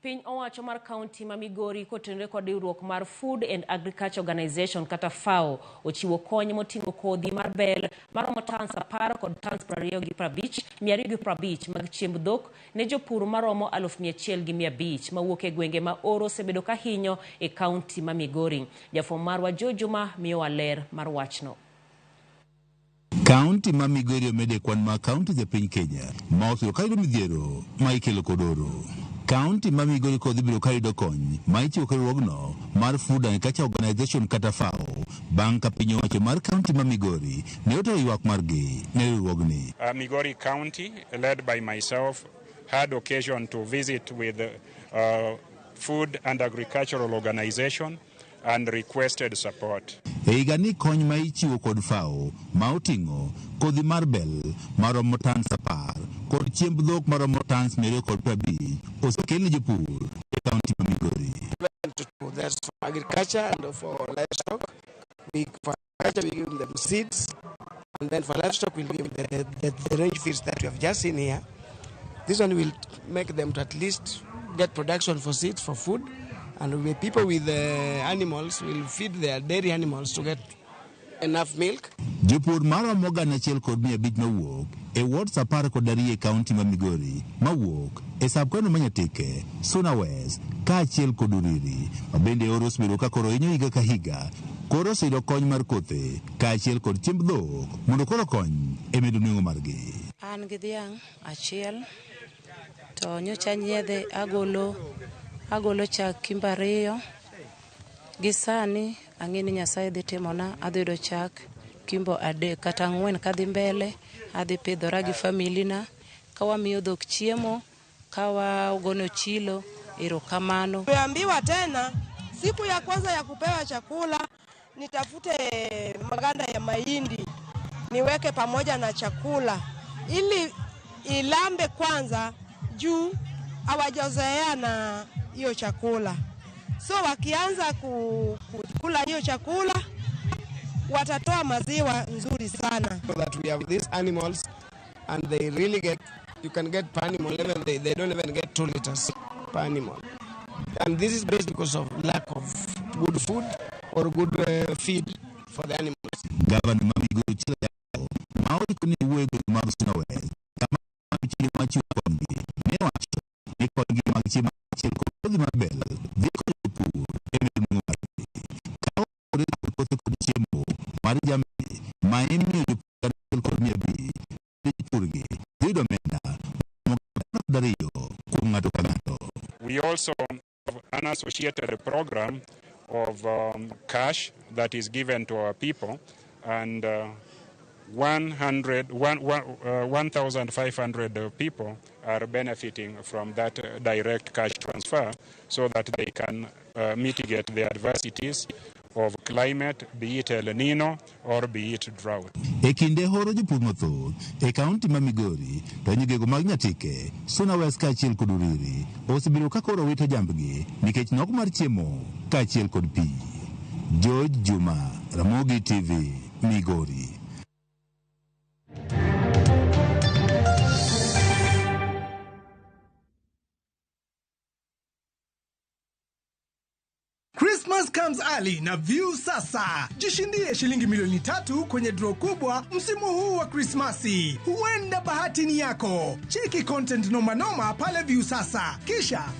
Piny owacho mar kaunti ma Migori kotenore kod riwruok mar Food and Agriculture Organization kata FAO ochiwo kony moting'o kodhi mar bel maromo tans 10 kod tans 250 mag chiemb dhok ne jopur maromo 1,100 mawuok e gwenge ma oro osebedo ka hinyo e kaunti ma Migori. Jafwambo marwa Jojuma miyowa ler mar wachno. Kaunti ma Migori omede kwan ma kaunti e piny Kenya ma oseyudo ka yudo midhiero ma ikelo kod oro. Kaunti ma Migori kodhi biro ka yudo kony ma ichiwo kod riwruogno mar Food and Agriculture Organization kata FAO bang' ka piny owacho mar kaunti ma Migori ne otero ywak margi ne riwruogni. Migori County, led by myself, had occasion to visit with Food and Agricultural Organization and requested support. Eigani kony ma ichiwo kod FAO ma oting'o kodhi mar bel maromo tans 10 kod chiemb dhok maromo tans 250 osekel ne jopur e kaunti ma Migori. That's for agriculture and for livestock. For agriculture we give them seeds, and then for livestock we'll give the range feeds that we have just seen here. This one will make them to at least get production for seeds for food. And the people with animals will feed their dairy animals to get enough milk. Jopur maromo gana achiel kod 500 mawuok e ward 10 kod 2 e kaunti ma Migori mawuok e sab-kaunti ma Nyatike, Suna West kaachiel kod Uriri mabende oro osebedo ka koro hinyo higa ka higa. Koro oseyudo kony mar kothe kaachiel kod chiemb dhok mondo koro kony e medo nweng'o margi. An gi dhiang' achiel to nyocha nyiedhe agolo chak kimba 2 gi sani ang'eni Nyasaye dhi timona adhi yudo chak kimbo 3 kata 4 kadhi mbele. Adhi pidhora gi familina kawamiyo dhok chiemo kawagono chilo. Erokamano. Tumeambiwa tena siku ya kwanza ya kupewa chakula nitafute maganda ya mahindi niweke pamoja na chakula ili ilambe kwanza juu hawajazoea na hiyo chakula. So wakianza kukula hiyo chakula watatoa maziwa nzuri sana. So that we have these animals and they really get, you can get per animal even they don't even get 2 liters per animal. And this is based because of lack of good food or good feed for the animals. Governor Migori chila maori kuni uwego maru Suna West kama chili machu kongi ne wacho ne kongi magchi machil kodhi mabel dhiko jopur emedo margi kao kore kothe kod chiemo mar jamni ma imiyo jopur kod 200 jopurgi yudo omenda dariyo kuom ng'ato ka ng'ato. We also have an associated program of cash that is given to our people, and 1,500 people are benefiting from that direct cash transfer so that they can mitigate the adversities of climate, be it El Nino or be it drought. E kinde horo jopur mathoth e kaunti ma Migori to nyigego mag Nyatike, Suna West kaachiel kod Uriri osebiro ka koro wito jambgi nikech nok mar chiemo kaachiel kod pi. George Juma, Ramogi TV, Migori. Christmas comes early na View sasa. Jishindie shilingi milioni 3 kwenye draw kubwa msimu huu wa Krismasi. Huenda bahati ni yako. Cheki content noma pale View sasa. Kisha